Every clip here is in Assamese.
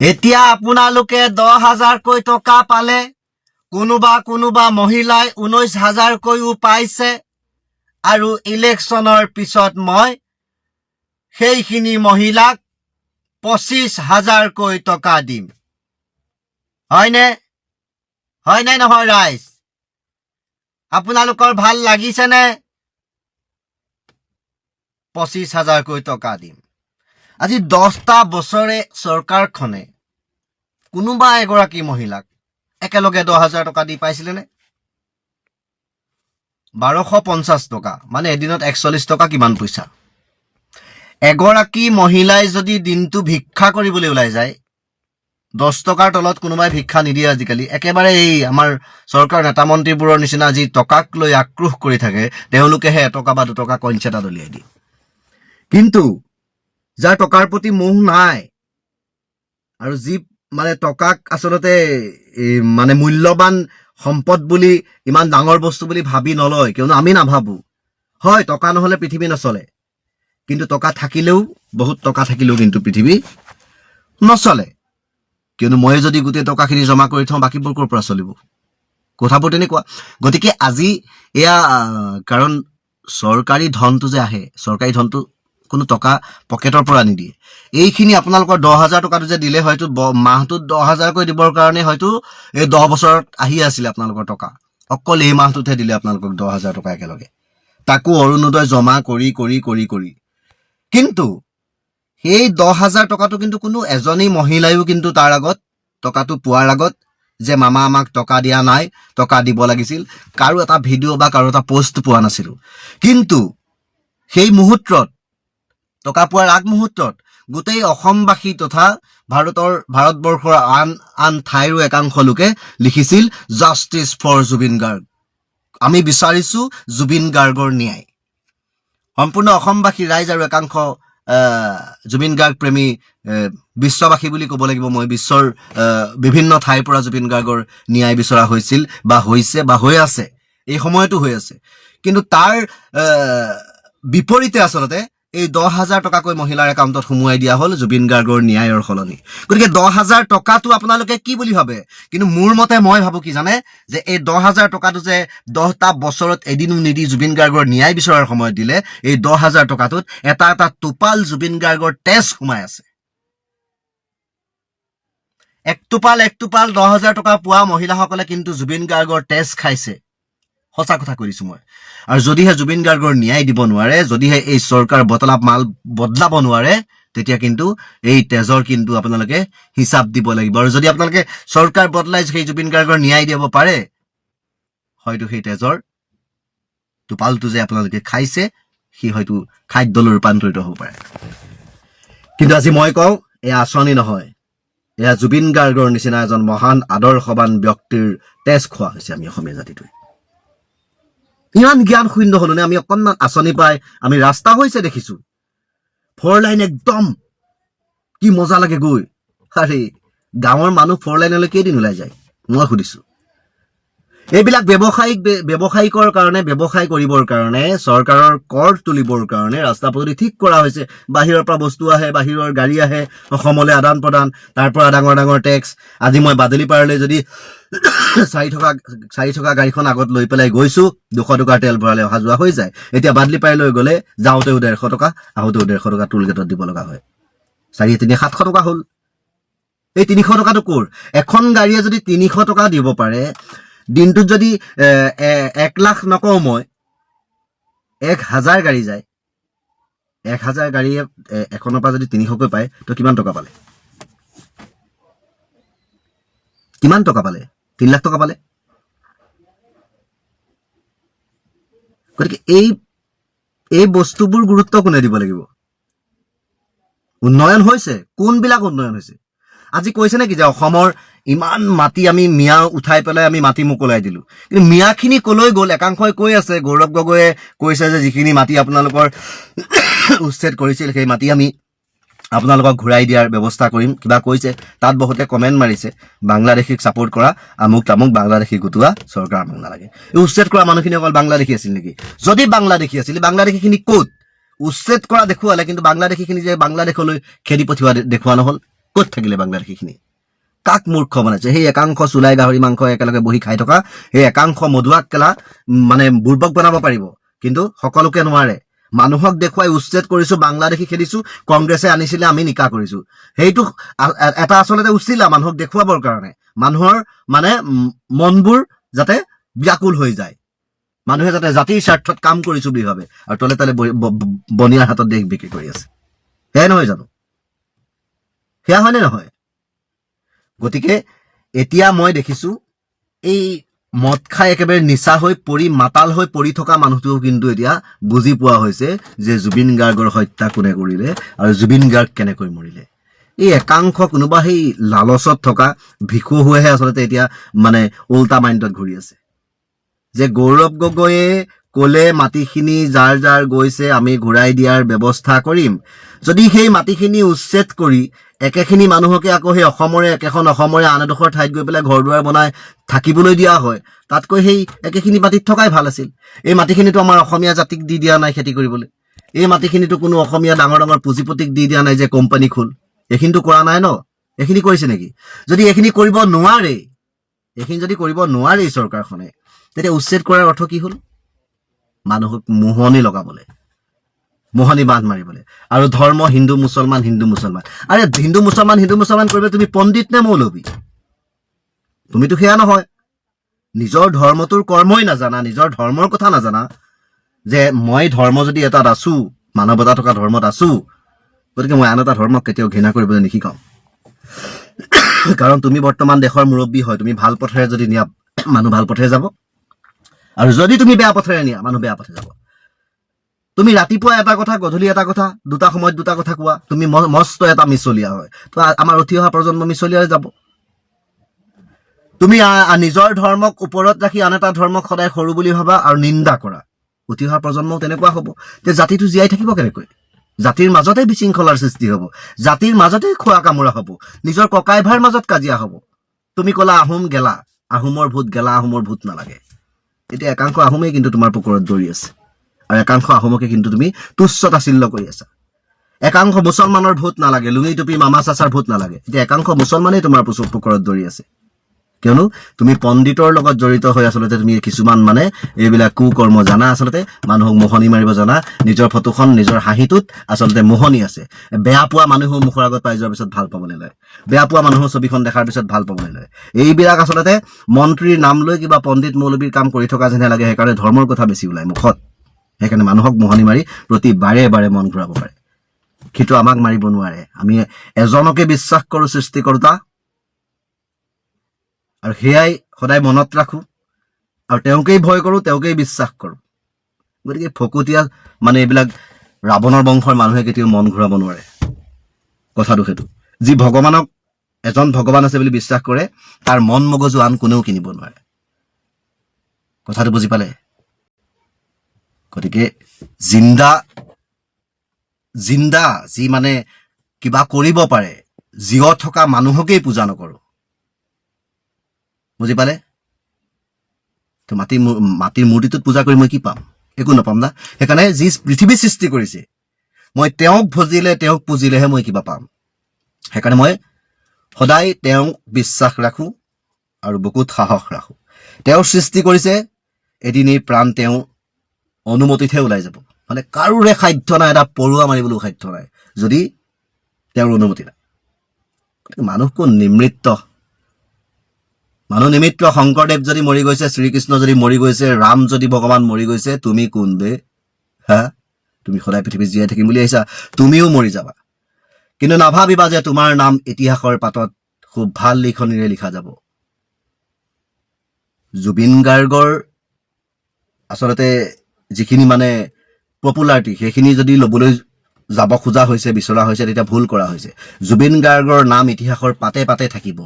এতিয়া আপোনালোকে 10,000কৈ টকা পালে, কোনোবা মহিলাই 19,000কৈও পাইছে, আৰু ইলেকশ্যনৰ পিছত মই সেইখিনি মহিলাক 25,000কৈ টকা দিম। হয়নে নহয় ৰাইজ? আপোনালোকৰ ভাল লাগিছেনে? 25,000কৈ টকা দিম। আজি 10টা বছৰে চৰকাৰখনে কোনোবা এগৰাকী মহিলাক একেলগে 10,000 টকা দি পাইছিলেনে? 1250 টকা, মানে এদিনত 41 টকা কিমান পইচা? এগৰাকী মহিলাই যদি দিনটো ভিক্ষা কৰিবলৈ ওলাই যায়, 10 টকাৰ তলত কোনোবাই ভিক্ষা নিদিয়ে আজিকালি। একেবাৰে এই আমাৰ চৰকাৰ নেতা মন্ত্ৰীবোৰৰ নিচিনা যি টকাক লৈ আক্ৰোশ কৰি থাকে, তেওঁলোকেহে 1 টকা বা 2 টকা কইনচ এটা দলিয়াই দিয়ে। কিন্তু যাৰ টকাৰ প্ৰতি মোহ নাই, আৰু যি মানে টকাক আচলতে মানে মূল্যৱান সম্পদ বুলি, ইমান ডাঙৰ বস্তু বুলি ভাবি নলয়, কিয়নো আমি নাভাবো। হয়, টকা নহলে পৃথিৱী নচলে, কিন্তু টকা থাকিলেও, বহুত টকা থাকিলেও কিন্তু পৃথিৱী নচলে। কিয়নো মই যদি গোটেই টকাখিনি জমা কৰি থওঁ, বাকীবোৰ ক'ৰ পৰা চলিব? কথাবোৰ তেনেকুৱা। গতিকে আজি এয়া কাৰণ চৰকাৰী ধনটো যে আহে, চৰকাৰী ধনটো কোনো টকা পকেটৰ পৰা নিদিয়ে। এইখিনি আপোনালোকৰ 10,000 টকাটো যে দিলে, হয়তো মাহটোত 10,000কৈ দিবৰ কাৰণে হয়তো এই 10 বছৰত আহি আছিলে আপোনালোকৰ টকা। অকল এই মাহটোতহে দিলে আপোনালোকক 10,000 টকা একেলগে, তাকো অৰুণোদয় জমা কৰি কৰি কৰি কৰি। কিন্তু সেই 10,000 টকাটো কিন্তু কোনো এজনী মহিলাইও কিন্তু তাৰ আগত, টকাটো পোৱাৰ আগত, যে মামা আমাক টকা দিয়া নাই, টকা দিব লাগিছিল, কাৰো এটা ভিডিঅ' বা কাৰো এটা পোষ্ট পোৱা নাছিলো। কিন্তু সেই মুহূৰ্তত, টকা পোৱাৰ আগমুহূৰ্তত গোটেই অসমবাসী তথা ভাৰতবৰ্ষৰ আন ঠাইৰো একাংশ লোকে লিখিছিল, জাষ্টিছ ফৰ জুবিন গাৰ্গ। আমি বিচাৰিছো জুবিন গাৰ্গৰ ন্যায়। সম্পূৰ্ণ অসমবাসী ৰাইজ আৰু একাংশ জুবিন গাৰ্গ প্ৰেমী বিশ্ববাসী বুলি ক'ব লাগিব মই, বিশ্বৰ বিভিন্ন ঠাইৰ পৰা জুবিন গাৰ্গৰ ন্যায় বিচৰা হৈছিল, বা হৈছে, বা হৈ আছে, এই সময়তো হৈ আছে। কিন্তু তাৰ বিপৰীতে আচলতে এই 10,000 টকাকৈ মহিলাৰ একাউণ্টত সোমোৱাই দিয়া হ'ল জুবিন গাৰ্গৰ ন্যায়ৰ সলনি। গতিকে 10,000 টকাটো আপোনালোকে কি বুলি ভাবে? কিন্তু মোৰ মতে মই ভাবো কি জানে, যে এই 10,000 টকাটো যে 10টা বছৰত এদিনো নিদি জুবিন গাৰ্গৰ ন্যায় বিচৰাৰ সময়ত দিলে, এই 10,000 টকাটোত এটা টোপাল জুবিন গাৰ্গৰ তেজ সোমাই আছে। এক টোপাল 10,000 টকা পোৱা মহিলাসকলে কিন্তু জুবিন গাৰ্গৰ তেজ খাইছে। সঁচা কথা কৈছো মই। আৰু যদিহে জুবিন গাৰ্গৰ ন্যায় দিব নোৱাৰে, যদিহে এই চৰকাৰ মাল বদলাব নোৱাৰে, তেতিয়া কিন্তু এই তেজৰ কিন্তু আপোনালোকে হিচাপ দিব লাগিব। আৰু যদি আপোনালোকে চৰকাৰ বদলাই সেই জুবিন গাৰ্গৰ ন্যায় দিব পাৰে, হয়তো সেই তেজৰ টোপালটো যে আপোনালোকে খাইছে, সি হয়তো খাদ্যলৈ ৰূপান্তৰিত হ'ব পাৰে। কিন্তু আজি মই কওঁ, এয়া আঁচনি নহয়, এয়া জুবিন গাৰ্গৰ নিচিনা এজন মহান আদৰ্শৱান ব্যক্তিৰ তেজ খোৱা হৈছে আমি অসমীয়া জাতিটোৱে। ইমান জ্ঞান শূন্য হলোনে আমি? অকণমান আঁচনি পাই আমি ৰাস্তা হৈছে দেখিছো, 4 লাইন একদম কি মজা লাগে গৈ। আৰে গাঁৱৰ মানুহ 4 লাইনলৈ কেইদিন ওলাই যায় মই সুধিছো। এইবিলাক ব্যৱসায়িকৰ কাৰণে, ব্যৱসায় কৰিবৰ কাৰণে, চৰকাৰৰ কৰ তুলিবৰ কাৰণে ৰাস্তা পদূলি ঠিক কৰা হৈছে। বাহিৰৰ পৰা বস্তু আহে, বাহিৰৰ গাড়ী আহে, অসমলৈ আদান প্ৰদান, তাৰ পৰা ডাঙৰ ডাঙৰ টেক্স। আজি মই বাদলিপাৰালৈ যদি 4 থকা গাড়ীখন আগত লৈ পেলাই গৈছো, 200 টকাৰ তেল ভৰালে অহা যোৱা হৈ যায়। এতিয়া বাদলিপাৰালৈ গ'লে যাওঁতেও 150 টকা, আহোঁতেও 150 টকা টোল গেটত দিব লগা হয়। 4 3 700 টকা হ'ল। এই 300 টকাটো ক'ৰ? এখন গাড়ীয়ে যদি 300 টকা দিব পাৰে, দিনটোত যদি 1 লাখ নকওঁ মই, 1,000 গাড়ী যায়, 1,000 গাড়ীয়ে এখনৰ পৰা যদি 300কৈ পায়, তো কিমান টকা পালে? কিমান টকা পালে? 3 লাখ টকা পালে। গতিকে এই বস্তুবোৰ গুৰুত্ব কোনে দিব লাগিব? উন্নয়ন হৈছে, কোনবিলাক উন্নয়ন হৈছে? আজি কৈছে নেকি যে অসমৰ ইমান মাটি আমি মিয়া উঠাই পেলাই আমি মাটি মোকলাই দিলো? কিন্তু মিয়াখিনি কলৈ গ'ল? একাংশই কৈ আছে, গৌৰৱ গগৈয়ে কৈছে যে যিখিনি মাটি আপোনালোকৰ উচ্ছেদ কৰিছিল, সেই মাটি আমি আপোনালোকক ঘূৰাই দিয়াৰ ব্যৱস্থা কৰিম, কিবা কৈছে। তাত বহুতে কমেণ্ট মাৰিছে, বাংলাদেশীক ছাপোৰ্ট কৰা, আমুক তামুক, বাংলাদেশী গোটোৱা চৰকাৰ আমাক নালাগে। এই উচ্ছেদ কৰা মানুহখিনি অকল বাংলাদেশী আছিল নেকি? যদি বাংলাদেশী আছিল, বাংলাদেশীখিনি ক'ত? উচ্ছেদ কৰা দেখুৱালে, কিন্তু বাংলাদেশীখিনি যে বাংলাদেশলৈ খেদি পঠিওৱা দেখুওৱা নহ'ল। ক'ত থাকিলে বাংলাদেশীখিনি? কাক মূৰ্খ বনাইছে? সেই একাংশ চুলাই গাহৰি মাংস একেলগে বহি খাই থকা সেই একাংশ মধুৱাক কেলা মানে বুৰ্বক বনাব পাৰিব, কিন্তু সকলোকে নোৱাৰে। মানুহক দেখুৱাই উচ্ছেদ কৰিছো, বাংলাদেশী খেদিছো, কংগ্ৰেছে আনিছিলে আমি নিকা কৰিছো। সেইটো এটা আচলতে উচিলা মানুহক দেখুৱাবৰ কাৰণে, মানুহৰ মানে মনবোৰ যাতে ব্যাকুল হৈ যায়, মানুহে যাতে জাতিৰ স্বাৰ্থত কাম কৰিছো বুলি ভাবে, আৰু তলে তলে বনিয়াৰ হাতত দেশ বিক্ৰী কৰি আছে। সেয়াই নহয় জানো? সেয়া হয়নে নহয়? গতিকে এতিয়া মই দেখিছো এই মদ খাই একেবাৰে নিচা হৈ মাতাল হৈ পৰি থকা মানুহটো কিন্তু এতিয়া বুজি পোৱা হৈছে যে জুবিন গাৰ্গৰ হত্যা কোনে কৰিলে আৰু জুবিন গাৰ্গ কেনেকৈ মৰিলে। এই একাংশ কোনোবা সেই লালচত থকা ভিকু হৈহে আচলতে এতিয়া মানে উল্টা মাইণ্ডত ঘূৰি আছে, যে গৌৰৱ গগৈয়ে ক'লে মাটিখিনি যাৰ যাৰ গৈছে আমি ঘূৰাই দিয়াৰ ব্যৱস্থা কৰিম। যদি সেই মাটিখিনি উচ্ছেদ কৰি একেখিনি মানুহকে আকৌ সেই একেখন অসমৰে আন এডোখৰ ঠাইত গৈ পেলাই ঘৰ দুৱাৰ বনাই থাকিবলৈ দিয়া হয়, তাতকৈ সেই একেখিনি মাটিত থকাই ভাল আছিল। এই মাটিখিনিতো আমাৰ অসমীয়া জাতিক দি দিয়া নাই খেতি কৰিবলৈ, এই মাটিখিনিতো কোনো অসমীয়া ডাঙৰ ডাঙৰ পুঁজিপতিক দি দিয়া নাই যে কোম্পানী খোল, এইখিনিতো কৰা নাই ন? এইখিনি কৰিছে নেকি? যদি এইখিনি কৰিব নোৱাৰে, চৰকাৰখনে, তেতিয়া উচ্ছেদ কৰাৰ অৰ্থ কি হ'ল? মানুহক মোহনি লগাবলৈ, মোহনি বান্ধ মাৰিবলৈ, আৰু ধৰ্ম হিন্দু মুছলমান আৰে হিন্দু মুছলমান কৰিবলৈ তুমি পণ্ডিত নে মৌলবী? তুমিতো সেয়া নহয়। নিজৰ ধৰ্মটোৰ কৰ্মই নাজানা, নিজৰ ধৰ্মৰ কথা নাজানা, যে মই ধৰ্ম যদি এটাত আছো, মানৱতা থকা ধৰ্মত আছো, গতিকে মই আন এটা ধৰ্মক কেতিয়াও ঘৃণা কৰিবলৈ নিশিকাও। কাৰণ তুমি বৰ্তমান দেশৰ মুৰব্বী হয়, তুমি ভাল পথেৰে যদি নিয়া মানুহ ভাল পথেৰে যাব, আৰু যদি তুমি বেয়া পথেৰে নিয়া মানুহ বেয়া পথে যাব। তুমি ৰাতিপুৱা এটা কথা, গধূলি এটা কথা, দুটা সময়ত দুটা কথা কোৱা, তুমি মস্ত এটা মিছলীয়া হয়। তো আমাৰ উঠি অহা প্ৰজন্ম মিছলীয়া হৈ যাব। তুমি নিজৰ ধৰ্মক ওপৰত ৰাখি আন এটা ধৰ্মক সদায় সৰু বুলি ভাবা আৰু নিন্দা কৰা, উঠি অহা প্ৰজন্মও তেনেকুৱা হ'ব। যে জাতিটো জীয়াই থাকিব কেনেকৈ? জাতিৰ মাজতে বিশৃংখলাৰ সৃষ্টি হ'ব, জাতিৰ মাজতে খোৱা কামোৰা হ'ব, নিজৰ ককাই ভাইৰ মাজত কাজিয়া হ'ব। তুমি ক'লা আহোম গেলা, আহোমৰ ভূত গেলা, আহোমৰ ভূত নালাগে। এতিয়া একাংশ আহোমেই কিন্তু তোমাৰ পুকুৰত দৌৰি আছে, আৰু একাংশ আহোমকে কিন্তু তুমি তুচ্ছ তাচ্ছিল্য কৰি আছা। একাংশ মুছলমানৰ ভূত নালাগে, লুঙি টুপি মামা চাচাৰ ভূত নালাগে, এতিয়া একাংশ মুছলমানেই তোমাৰ পুকুৰত দৌৰি আছে। কিয়নো তুমি পণ্ডিতৰ লগত জড়িত হৈ আচলতে তুমি কিছুমান মানে এইবিলাক কুকৰ্ম জানা, আচলতে মানুহক মোহনি মাৰিব জানা, নিজৰ ফটোখন নিজৰ হাঁহিটোত আচলতে মোহনি আছে। বেয়া পোৱা মানুহো মুখৰ আগত পাই যোৱাৰ পিছত ভাল পাবলৈ লয়, বেয়া পোৱা মানুহৰ ছবিখন দেখাৰ পিছত ভাল পাবলৈ লয়। এইবিলাক আচলতে মন্ত্ৰীৰ নাম লৈ কিবা পণ্ডিত মৌলবীৰ কাম কৰি থকা যেনে লাগে, সেইকাৰণে ধৰ্মৰ কথা বেছি ওলাই মুখত, সেইকাৰণে মানুহক মোহনি মাৰি প্ৰতি বাৰে বাৰে মন ঘূৰাব পাৰে। কিন্তু আমাক মাৰিব নোৱাৰে। আমি এজনকে বিশ্বাস কৰো, সৃষ্টিকৰ্তা, আৰু সেয়াই সদায় মনত ৰাখো, আৰু তেওঁকেই ভয় কৰো, তেওঁকেই বিশ্বাস কৰো। গতিকে ফকতীয়া মানে এইবিলাক ৰাৱণৰ বংশৰ মানুহে কেতিয়াও মন ঘূৰাব নোৱাৰে। কথাটো সেইটো, যি ভগৱানক এজন ভগৱান আছে বুলি বিশ্বাস কৰে, তাৰ মন মগজু আন কোনেও কিনিব নোৱাৰে। কথাটো বুজি পালে? গতিকে জিন্দা যি মানে কিবা কৰিব পাৰে, জীৱ থকা মানুহকেই পূজা নকৰো। বুজি পালে? তো মাটিৰ মূৰ্তিটোত পূজা কৰি মই কি পাম? একো নাপাম না। সেইকাৰণে যি পৃথিৱী সৃষ্টি কৰিছে, মই তেওঁক পুজিলেহে মই কিবা পাম। সেইকাৰণে মই সদায় তেওঁক বিশ্বাস ৰাখো আৰু বুকুত সাহস ৰাখো। তেওঁ সৃষ্টি কৰিছে, এদিন এই প্ৰাণ তেওঁ অনুমতিতহে ওলাই যাব। মানে কাৰোৰে সাধ্য নাই, এটা পৰুৱা মাৰিবলৈও সাধ্য নাই যদি তেওঁৰ অনুমতি নাই। মানুহ কোন নিমৃত্ত, মানুহ নিমিত্ত। শংকৰদেৱ যদি মৰি গৈছে, শ্ৰীকৃষ্ণ যদি মৰি গৈছে, ৰাম যদি ভগৱান মৰি গৈছে, তুমি কোন বে? হা, তুমি সদায় পৃথিৱীত জীয়াই থাকিম বুলি আহিছা, তুমিও মৰি যাবা। কিন্তু নাভাবিবা যে তোমাৰ নাম ইতিহাসৰ পাতত খুব ভাল লিখনিৰে লিখা যাব। জুবিন গাৰ্গৰ আচলতে যিখিনি মানে পপুলাৰিটি, সেইখিনি যদি ল'বলৈ যাব খোজা হৈছে, বিচৰা হৈছে, তেতিয়া ভুল কৰা হৈছে। জুবিন গাৰ্গৰ নাম ইতিহাসৰ পাতে পাতে থাকিব,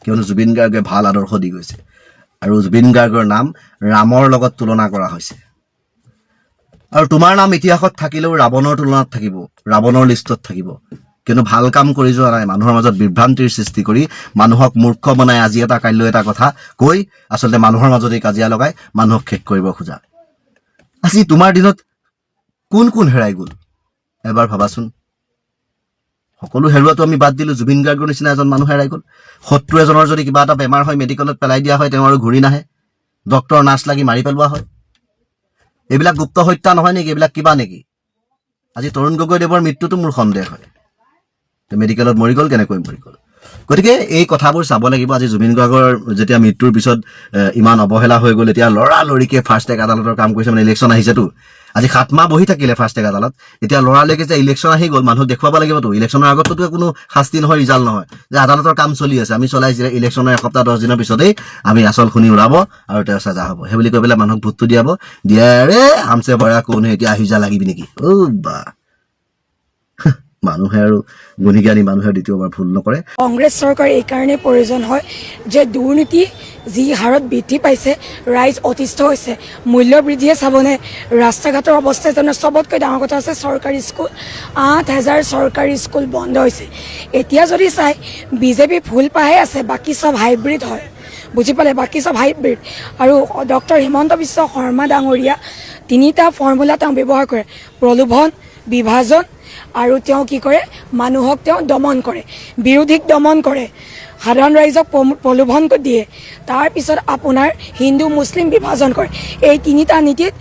কিয়নো জুবিন গাৰ্গে ভাল আদৰ্শ দি গৈছে, আৰু জুবিন গাৰ্গৰ নাম ৰামৰ লগত তুলনা কৰা হৈছে। আৰু তোমাৰ নাম ইতিহাসত থাকিলেও ৰাৱণৰ তুলনাত থাকিব, ৰাৱণৰ লিষ্টত থাকিব, কিয়নো ভাল কাম কৰি যোৱা নাই। মানুহৰ মাজত বিভ্ৰান্তিৰ সৃষ্টি কৰি, মানুহক মূৰ্খ বনাই আজি এটা কাইলৈ এটা কথা কৈ আচলতে মানুহৰ মাজতে কাজিয়া লগাই মানুহক শেষ কৰিব খোজা। আজি তোমাৰ দিনত কোন কোন হেৰাই গ'ল এবাৰ ভাবাচোন। সকলো হেৰুৱাটো আমি বাদ দিলোঁ, জুবিন গাৰ্গৰ নিচিনা এজন মানুহ হেৰাই গ'ল। শত্ৰু এজনৰ যদি কিবা এটা বেমাৰ হয় মেডিকেলত পেলাই দিয়া হয়, তেওঁ আৰু ঘূৰি নাহে, ডক্টৰ নাৰ্ছ লাগি মাৰি পেলোৱা হয়। এইবিলাক গুপ্ত হত্যা নহয় নেকি? এইবিলাক কিবা নেকি? আজি তৰুণ গগৈদেৱৰ মৃত্যুটো মোৰ সন্দেহ হয়, মেডিকেলত মৰি গ'ল, কেনেকৈ মৰি গ'ল। গতিকে এই কথাবোৰ চাব লাগিব। আজি জুবিন গাৰ্গৰ যেতিয়া মৃত্যুৰ পিছত ইমান অৱহেলা হৈ গ'ল, এতিয়া লৰালৰিকে ফাৰ্ষ্ট ট্ৰেক আদালতৰ কাম কৰিছে, মানে ইলেকশ্যন আহিছেতো, আজি 7 মাহ বহি থাকিলে ফাৰ্ষ্ট ট্ৰেক আদালত, এতিয়া লৰালৰিকে যে ইলেকশ্যন আহি গ'ল, মানুহক দেখুৱাব লাগিবতো। ইলেকশ্যনৰ আগততো কোনো শাস্তি নহয়, ৰিজাল্ট নহয়, যে আদালতৰ কাম চলি আছে, আমি চলাই ইলেকশ্যনৰ এসপ্তাহ 10 দিনৰ পিছতেই আমি আচল শুনি উৰাব আৰু তেওঁ চাজা হ'ব, সেই বুলি কৈ পেলাই মানুহক ভোটটো দিয়াব, দিয়াৰে আমছে বৰা কোন এতিয়া আহি যা লাগিবি নেকি? বা মানুহে আৰু গুণিজ্ঞানী মানুহে দ্বিতীয়বাৰ ভুল নকৰে। কংগ্ৰেছ চৰকাৰ এইকাৰণে প্ৰয়োজন হয় যে দুৰ্নীতি যি হাৰত বৃদ্ধি পাইছে, ৰাইজ অতিষ্ঠ হৈছে। মূল্য বৃদ্ধিয়ে চাবনে, ৰাস্তা ঘাটৰ অৱস্থা জানে, চবতকৈ ডাঙৰ কথা আছে চৰকাৰী স্কুল, 8,000 চৰকাৰী স্কুল বন্ধ হৈছে। এতিয়া যদি চাই বিজেপি ফুল পাহে আছে, বাকী চব হাইব্ৰিড হয়, বুজি পালে, বাকী চব হাইব্ৰিড। আৰু ডক্টৰ হিমন্ত বিশ্ব শৰ্মা ডাঙৰীয়া 3টা ফৰ্মুলা তেওঁ ব্যৱহাৰ কৰে, প্ৰলোভন, বিভাজন আৰু তেওঁ কি কৰে, মানুহক তেওঁ দমন কৰে, বিৰোধীক দমন কৰে, সাধাৰণ ৰাইজক প্ৰলোভন দিয়ে, তাৰপিছত আপোনাৰ হিন্দু মুছলিম বিভাজন কৰে। এই 3টা নীতিত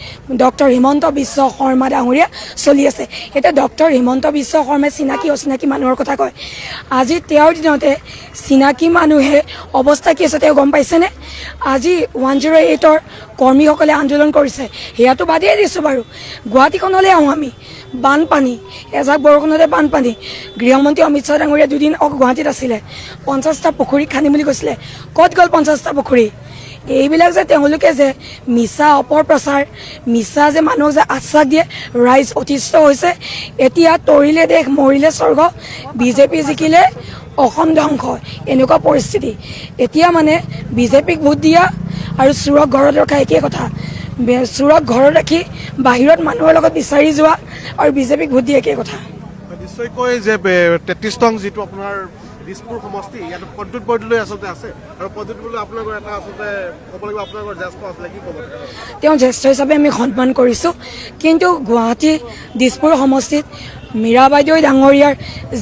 ডক্টৰ হিমন্ত বিশ্ব শৰ্মা ডাঙৰীয়া চলি আছে। এতিয়া ডক্টৰ হিমন্ত বিশ্ব শৰ্মাই চিনাকি অচিনাকি মানুহৰ কথা কয়। আজি তেওঁৰ দিনতে চিনাকি মানুহে অৱস্থা কি আছে তেওঁ গম পাইছেনে? আজি 108ৰ কৰ্মীসকলে আন্দোলন কৰিছে, সেয়াটো বাদেই দিছোঁ বাৰু। গুৱাহাটীখনলৈ আহোঁ আমি, বানপানী, এজাক বৰষুণতে বানপানী। গৃহমন্ত্ৰী অমিত শ্বাহ ডাঙৰীয়া 2 দিন গুৱাহাটীত আছিলে, 50টা পুখুৰী খান্দিম বুলি কৈছিলে, ক'ত গ'ল 50টা পুখুৰী? এইবিলাক যে তেওঁলোকে যে মিছা অপপ্ৰচাৰ, মিছা যে মানুহক যে আশ্বাস দিয়ে, ৰাইজ অতিষ্ঠ হৈছে। এতিয়া তৰিলে দেশ মৰিলে স্বৰ্গ, বিজেপি জিকিলে অসম ধ্বংস, এনেকুৱা পৰিস্থিতি। এতিয়া মানে বিজেপিক ভোট দিয়া আৰু চোৰক ঘৰত ৰখা একেই কথা। চোৰক ঘৰত ৰাখি বাহিৰত মানুহৰ লগত বিচাৰি যোৱা আৰু বিজেপিক ভোট দিয়া একেই কথা। নিশ্চয়কৈ যে 33 নং যিটো আপোনাৰ দিছপুৰ সমষ্টি, ইয়াত পদ্মুত বৰদলৈ আচলতে আছে, আৰু পদ্মুত বৰদলৈ আপোনালোকৰ এটা আচলতে ক'ব লাগিব আপোনালোকৰ জ্যেষ্ঠ আছিলে, কি ক'ব? তেওঁ জ্যেষ্ঠ হিচাপে আমি সন্মান কৰিছোঁ, কিন্তু গুৱাহাটী দিছপুৰ সমষ্টিত মীৰা বাইদেউ ডাঙৰীয়াৰ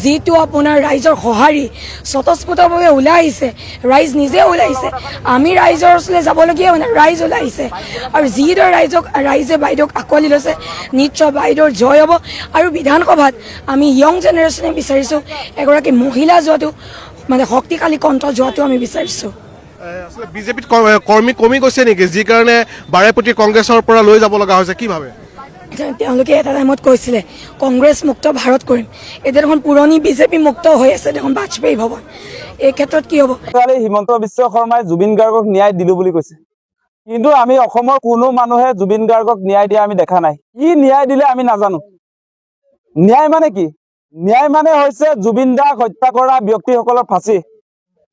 যিটো আপোনাৰ ৰাইজৰ সঁহাৰি স্বতঃস্ফূৰ্তভাৱে ওলাই আহিছে, ৰাইজ নিজে ওলাই আহিছে, আমি ৰাইজৰ ওচৰলৈ যাবলগীয়া হোৱা নাই, ৰাইজ ওলাই আহিছে। আৰু যিদৰে ৰাইজে বাইদেউক আঁকোৱালি লৈছে, নিশ্চয় বাইদেউৰ জয় হ'ব। আৰু বিধানসভাত আমি য়ং জেনেৰেশ্যনে বিচাৰিছোঁ এগৰাকী মহিলা যোৱাটো, মানে শক্তিশালী কণ্ঠ যোৱাটো আমি বিচাৰিছোঁ। আচলতে বিজেপিত কৰ্মী কমি গৈছে নেকি, যি কাৰণে বাৰে প্ৰতি কংগ্ৰেছৰ পৰা লৈ যাব লগা হৈছে, কি ভাবে? তেওঁলোকে এটা টাইমত কৈছিলে কংগ্ৰেছ মুক্ত ভাৰত কৰিম, এতিয়া দেখোন পুৰণি বিজেপি মুক্ত হৈ আছে দেখোন বাজপেয়ী ভৱন। এই ক্ষেত্ৰত কি হ'ব? হিমন্ত বিশ্ব শৰ্মাই জুবিন গাৰ্গক ন্যায় দিলো বুলি কৈছে, কিন্তু আমি অসমৰ কোনো মানুহে জুবিন গাৰ্গক ন্যায় দিয়া আমি দেখা নাই। কি ন্যায় দিলে আমি নাজানো। ন্যায় মানে কি? ন্যায় মানে হৈছে জুবিন দাক হত্যা কৰা ব্যক্তিসকলৰ ফাঁচি।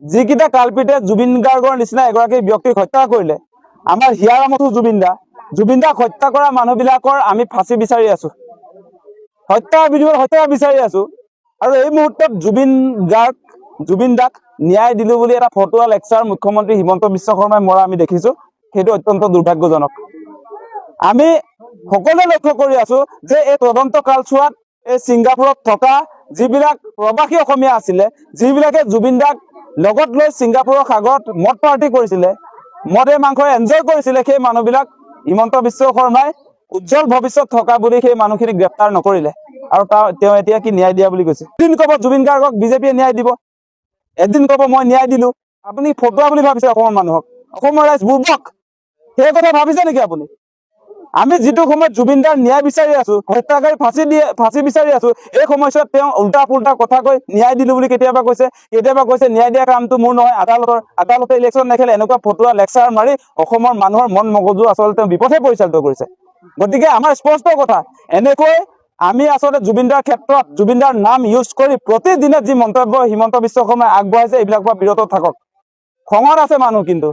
যিকেইটা কালপিতে জুবিন গাৰ্গৰ নিচিনা এগৰাকী ব্যক্তিক হত্যা কৰিলে, আমাৰ হিয়াৰামঠো জুবিন দাক হত্যা কৰা মানুহবিলাকৰ আমি ফাঁচি বিচাৰি আছো, হত্যা বিচাৰি আছো। আৰু এই মুহূৰ্তত জুবিন দাক ন্যায় দিলো বুলি এটা ফটোৱা লেকচাৰ মুখ্যমন্ত্ৰী হিমন্ত বিশ্ব শৰ্মাই মৰা আমি দেখিছো, সেইটো অত্যন্ত দুৰ্ভাগ্যজনক। আমি সকলোৱে লক্ষ্য কৰি আছো যে এই তদন্ত কালছোৱাত এই ছিংগাপুৰত থকা যিবিলাক প্ৰৱাসী অসমীয়া আছিলে, যিবিলাকে জুবিন দাক লগত লৈ ছিংগাপুৰৰ সাগৰত মদ পাৰ্টি কৰিছিলে, মদে মাংস এনজয় কৰিছিলে, সেই মানুহবিলাক হিমন্ত বিশ্ব শৰ্মাই উজ্জ্বল ভৱিষ্যত থকা বুলি সেই মানুহখিনিক গ্ৰেপ্তাৰ নকৰিলে। আৰু তেওঁ এতিয়া কি ন্যায় দিয়া বুলি কৈছে? এদিন ক'ব জুবিন গাৰ্গক বিজেপিয়ে ন্যায় দিব, এদিন ক'ব মই ন্যায় দিলো। আপুনি ফটোৱা বুলি ভাবিছে অসমৰ মানুহক? অসমৰ ৰাইজ বুৰ্বক, সেই কথা ভাবিছে নেকি আপুনি? আমি যিটো সময়ত জুবিন দাৰ ন্যায় বিচাৰি আছো, হত্যাকাৰী ফাঁচি বিচাৰি আছো, এই সময়ছোৱাত তেওঁ উল্টা পুল্টা কথা কৈ ন্যায় দিলো বুলি কেতিয়াবা কৈছে ন্যায় দিয়া কামটো মোৰ নহয়, আদালতে ইলেকশ্যন নেখেলে, এনেকুৱা ফটোৱা লেকচাৰ মাৰি অসমৰ মানুহৰ মন মগজু আচলতে তেওঁ বিপথে পৰিচালিত কৰিছে। গতিকে আমাৰ স্পষ্ট কথা, এনেকৈ আমি আচলতে জুবিনদাৰ ক্ষেত্ৰত জুবিনদাৰ নাম ইউজ কৰি প্ৰতিদিনে যি মন্তব্য হিমন্ত বিশ্ব শৰ্মাই আগবঢ়াইছে, এইবিলাকৰ পৰা বিৰত থাকক। খঙত আছে মানুহ, কিন্তু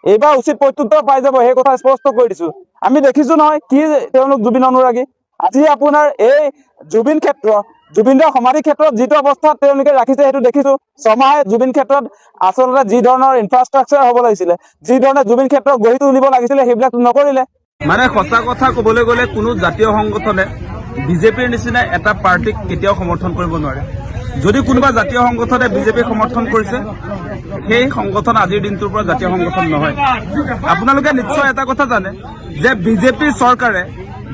এইবাৰ উচিত প্ৰত্যুত্তৰ পাই যাব, সেই কথা স্পষ্ট কৰি দিছো। আমি দেখিছো নহয় কি তেওঁলোক জুবিন অনুৰাগী। আজি আপোনাৰ এই জুবিনদাৰ সমাধি ক্ষেত্ৰত যিটো অৱস্থাত তেওঁলোকে ৰাখিছে, সেইটো দেখিছো। ছমাহে জুবিন ক্ষেত্ৰত আচলতে যি ধৰণৰ ইনফ্ৰাষ্ট্ৰাকচাৰ হ'ব লাগিছিলে, যি ধৰণে জুবিন ক্ষেত্ৰত গঢ়ি তুলিব লাগিছিলে, সেইবিলাক নকৰিলে। মানে সঁচা কথা ক'বলৈ গ'লে কোনো জাতীয় সংগঠনে বিজেপিৰ নিচিনা এটা পাৰ্টিক কেতিয়াও সমৰ্থন কৰিব নোৱাৰে। যদি কোনোবা জাতীয় সংগঠনে বিজেপিক সমৰ্থন কৰিছে সেই সংগঠন আজিৰ দিনটোৰ পৰা জাতীয় সংগঠন নহয়। আপোনালোকে নিশ্চয় এটা কথা জানে যে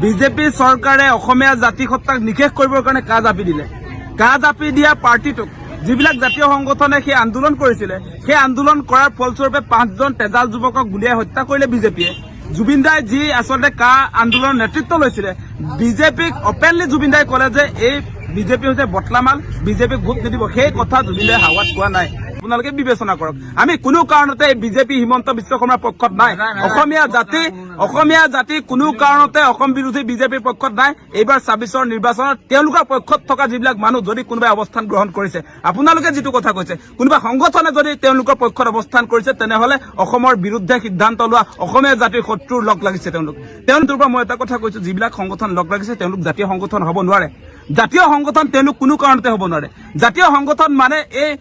বিজেপি চৰকাৰে অসমীয়া জাতি সত্তাক নিষেধ কৰিবৰ কাৰণে কাজ আপি দিলে। কাজ আপি দিয়া পাৰ্টিটোক যিবিলাক জাতীয় সংগঠনে সেই আন্দোলন কৰিছিলে, সেই আন্দোলন কৰাৰ ফলস্বৰূপে 5জন তেজাল যুৱকক গুলীয়াই হত্যা কৰিলে বিজেপিয়ে। জুবিন দাই যি আচলতে কা আন্দোলনৰ নেতৃত্ব লৈছিলে, বিজেপিক অপেনলি জুবিন দাই ক'লে যে এই বিজেপি হৈছে বটলামাল, বিজেপিক ভোট নিদিব। সেই কথা জুবিন দাই হাৱাত কোৱা নাই। আপোনালোকে বিবেচনা কৰক। আমি কোনো কাৰণতে বিজেপি হিমন্ত বিশ্ব শৰ্মাৰ পক্ষত নাই। অসমীয়া জাতি কোনো কাৰণতে অসম বিৰোধী বিজেপিৰ পক্ষত নাই। এইবাৰ 26ৰ নিৰ্বাচনত তেওঁলোকৰ পক্ষত থকা যিবিলাক মানুহ যদি কোনোবাই অৱস্থান গ্ৰহণ কৰিছে, আপোনালোকে যিটো কথা কৈছে, কোনোবা সংগঠনে যদি তেওঁলোকৰ পক্ষত অৱস্থান কৰিছে, তেনেহলে অসমৰ বিৰুদ্ধে সিদ্ধান্ত লোৱা অসমীয়া জাতিৰ শত্ৰুৰ লগ লাগিছে তেওঁলোকৰ পৰা মই এটা কথা কৈছো, যিবিলাক সংগঠন লগ লাগিছে তেওঁলোক জাতীয় সংগঠন হ'ব নোৱাৰে। জাতীয় সংগঠন তেওঁলোক কোনো কাৰণতে হ'ব নোৱাৰে। জাতীয় সংগঠন মানে এই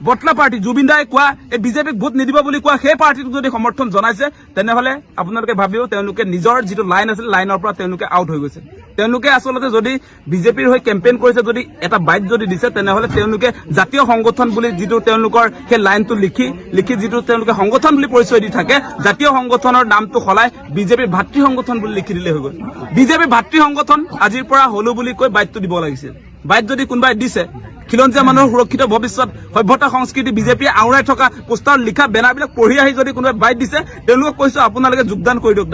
বটলা পাৰ্টি, জুবিন দাই কোৱা এই বিজেপিক ভোট নিদিব বুলি কোৱা সেই পাৰ্টিটোক যদি সমৰ্থন জনাইছে, তেনেহলে আপোনালোকে ভাবিব তেওঁলোকে নিজৰ যিটো লাইন আছিল, লাইনৰ পৰা তেওঁলোকে আউট হৈ গৈছে। তেওঁলোকে আচলতে যদি বিজেপিৰ হৈ কেম্পেইন কৰিছে, যদি এটা বাইট যদি দিছে, তেনেহলে তেওঁলোকে জাতীয় সংগঠন বুলি যিটো তেওঁলোকৰ সেই লাইনটো লিখি যিটো তেওঁলোকে সংগঠন বুলি পৰিচয় দি থাকে, জাতীয় সংগঠনৰ নামটো সলাই বিজেপিৰ ভাতৃ সংগঠন বুলি লিখি দিলে হৈ গ'ল। বিজেপিৰ ভাতৃ সংগঠন আজিৰ পৰা হলো বুলি কৈ বাইটটো দিব লাগিছিল। বাইট যদি কোনোবাই দিছে, খিলঞ্জীয়া মানুহৰ সুৰক্ষিত ভৱিষ্যত, সভ্যতা সংস্কৃতি, বিজেপিয়ে আওৰাই থকা পোষ্টাৰ লিখা বেনাৰবিলাক পঢ়ি আহি যদি কোনোবাই বাইট দিছে, তেওঁলোকক কৈছো আপোনালোকে যোগদান কৰি দিয়ক।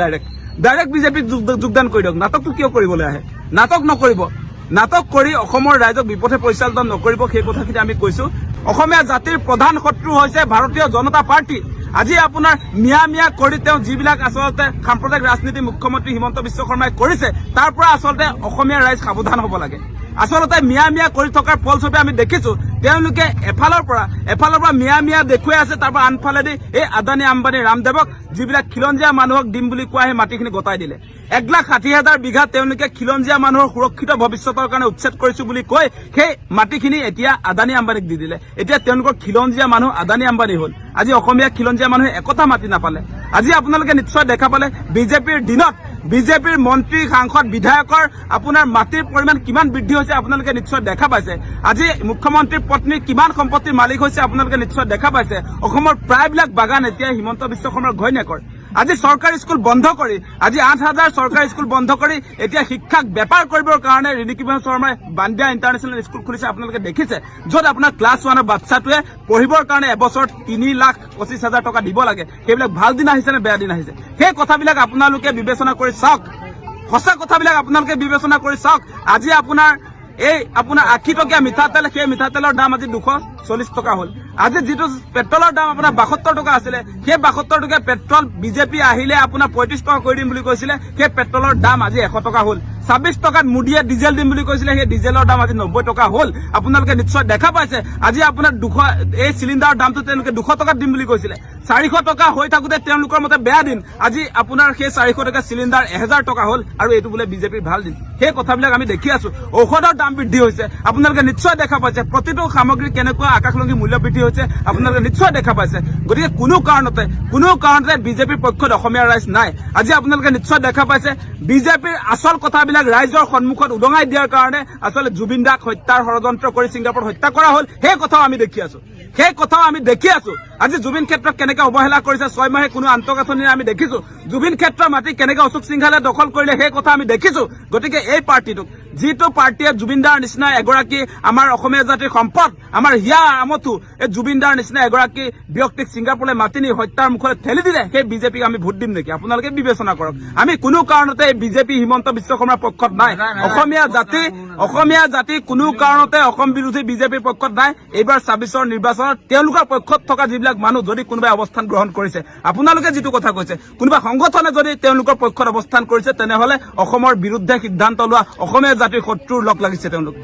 ডাইৰেক্ট বিজেপিক যোগদান কৰি দিয়ক। নাটকটো কিয় কৰিবলৈ আহে? নাটক নকৰিব। নাটক কৰি অসমৰ ৰাইজক বিপথে পৰিচালিত নকৰিব। সেই কথাখিনি আমি কৈছো। অসমীয়া জাতিৰ প্ৰধান শত্ৰু হৈছে ভাৰতীয় জনতা পাৰ্টি। আজি আপোনাৰ মিয়া কৰি তেওঁ যিবিলাক আচলতে সাম্প্ৰদায়িক ৰাজনীতি মুখ্যমন্ত্ৰী হিমন্ত বিশ্ব শৰ্মাই কৰিছে, তাৰ পৰা আচলতে অসমীয়া ৰাইজ সাৱধান হ'ব লাগে। আচলতে মিয়া কৰি থকাৰ ফলস্বৰূপে আমি দেখিছো তেওঁলোকে এফালৰ পৰা মিয়া দেখুৱাই আছে, তাৰ পৰা আনফালেদি এই আদানী আম্বানী ৰামদেৱক যিবিলাক খিলঞ্জীয়া মানুহক দিম বুলি কোৱা সেই মাটিখিনি গতাই দিলে। 1,60,000 বিঘা তেওঁলোকে খিলঞ্জীয়া মানুহৰ সুৰক্ষিত ভৱিষ্যতৰ কাৰণে উচ্ছেদ কৰিছো বুলি কৈ সেই মাটিখিনি এতিয়া আদানী আম্বানীক দি দিলে। এতিয়া তেওঁলোকৰ খিলঞ্জীয়া মানুহ আদানী আম্বানী হ'ল। আজি অসমীয়া খিলঞ্জীয়া মানুহে একতা মাটি নাপালে। আজি আপোনালোকে নিশ্চয় দেখা পালে বিজেপিৰ দিনত বিজেপিৰ মন্ত্ৰী, সাংসদ, বিধায়কৰ আপোনাৰ মাটিৰ পৰিমাণ কিমান বৃদ্ধি হৈছে আপোনালোকে নিশ্চয় দেখা পাইছে। আজি মুখ্যমন্ত্ৰীৰ পত্নী কিমান সম্পত্তিৰ মালিক হৈছে আপোনালোকে নিশ্চয় দেখা পাইছে। অসমৰ প্ৰায়বিলাক বাগান এতিয়া হিমন্ত বিশ্ব শৰ্মাৰ ঘৈণীয়েকৰ। আজি চৰকাৰী স্কুল বন্ধ কৰি, আজি 8,000 চৰকাৰী স্কুল বন্ধ কৰি এতিয়া শিক্ষাক বেপাৰ কৰিবৰ কাৰণে ঋণিকীময় শৰ্মাই বান্দিয়া ইণ্টাৰনেশ্যনেল স্কুল খুলিছে। আপোনালোকে দেখিছে, য'ত আপোনাৰ ক্লাছ 1ৰ বাচ্চাটোৱে পঢ়িবৰ কাৰণে এবছৰত 3,25,000 টকা দিব লাগে। সেইবিলাক ভাল দিন আহিছে নে বেয়া দিন আহিছে? সেই কথাবিলাক আপোনালোকে বিবেচনা কৰি চাওক। সঁচা কথাবিলাক আপোনালোকে বিবেচনা কৰি চাওক। আজি আপোনাৰ 80 টকীয়া মিঠাতেল, সেই মিঠাতেলৰ দাম আজি 240 টকা হ'ল। আজি যিটো পেট্ৰলৰ দাম আপোনাৰ 72 টকা আছিলে, সেই 72 টকীয়া পেট্ৰল বিজেপি আহিলে আপোনাৰ 35 টকা কৰি দিম বুলি কৈছিলে, সেই পেট্ৰলৰ দাম আজি 100 টকা হ'ল। 26 টকাত মোদীয়ে ডিজেল দিম বুলি কৈছিলে, সেই ডিজেলৰ দাম আজি 90 টকা হ'ল। আপোনালোকে নিশ্চয় দেখা পাইছে। আজি আপোনাৰ 200 এই চিলিণ্ডাৰৰ দামটো তেওঁলোকে 200 টকাত দিম বুলি কৈছিলে। 400 টকা হৈ থাকোতে তেওঁলোকৰ মতে বেয়া দিন, আজি আপোনাৰ সেই 400 টকা চিলিণ্ডাৰ 1000 টকা হ'ল, আৰু এইটো বোলে বিজেপিৰ ভাল দিন। সেই কথাবিলাক আমি দেখি আছো। ঔষধৰ দাম বৃদ্ধি হৈছে, আপোনালোকে নিশ্চয় দেখা পাইছে। প্ৰতিটো সামগ্ৰী কেনেকুৱা আকাশলংঘী মূল্য বৃদ্ধি হৈছে আপোনালোকে নিশ্চয় দেখা পাইছে। গতিকে কোনো কাৰণতে বিজেপিৰ পক্ষত অসমীয়া ৰাইজ নাই। আজি আপোনালোকে নিশ্চয় দেখা পাইছে বিজেপিৰ আচল কথাবিলাক ৰাইজৰ সন্মুখত উদঙাই দিয়াৰ কাৰণে আচলতে জুবিন দাক হত্যাৰ ষড়যন্ত্ৰ কৰি ছিংগাপুৰত হত্যা কৰা হ'ল। সেই কথাও আমি দেখি আছো। আজি জুবিন ক্ষেত্ৰত কেনেকে অৱহেলা কৰিছে, 6 মাহে কোনো আন্তঃগাঁথনি আমি দেখিছো। জুবিন ক্ষেত্ৰৰ মাটি কেনেকে অশোক সিংহালে দখল কৰিলে সেই কথা আমি দেখিছো। গতিকে এই পাৰ্টিটোক, যিটো পাৰ্টিয়ে জুবিন দাৰ নিচিনা এগৰাকী আমাৰ অসমীয়া জাতিৰ সম্পদ, আমাৰ হিয়া আমঠু এই জুবিন দাৰ নিচিনা এগৰাকী ব্যক্তিক ছিংগাপুৰলৈ মাতি নি হত্যাৰ মুখলৈ ঠেলি দিলে, সেই বিজেপিক আমি ভোট দিম নেকি? আপোনালোকে বিবেচনা কৰক। আমি কোনো কাৰণতে বিজেপি হিমন্ত বিশ্ব শৰ্মাৰ পক্ষত নাই। অসমীয়া জাতি কোনো কাৰণতে অসম বিৰোধী বিজেপিৰ পক্ষত নাই। এইবাৰ 26ৰ নিৰ্বাচনত তেওঁলোকৰ পক্ষত থকা যিবিলাক মানুহ যদি কোনোবাই অৱস্থান গ্ৰহণ কৰিছে, আপোনালোকে যিটো কথা কৈছে, কোনোবা সংগঠনে যদি তেওঁলোকৰ পক্ষত অৱস্থান কৰিছে, তেনেহলে অসমৰ বিৰুদ্ধে সিদ্ধান্ত লোৱা অসমীয়া জাতিৰ শত্ৰুৰ লগ লাগিছে তেওঁলোক।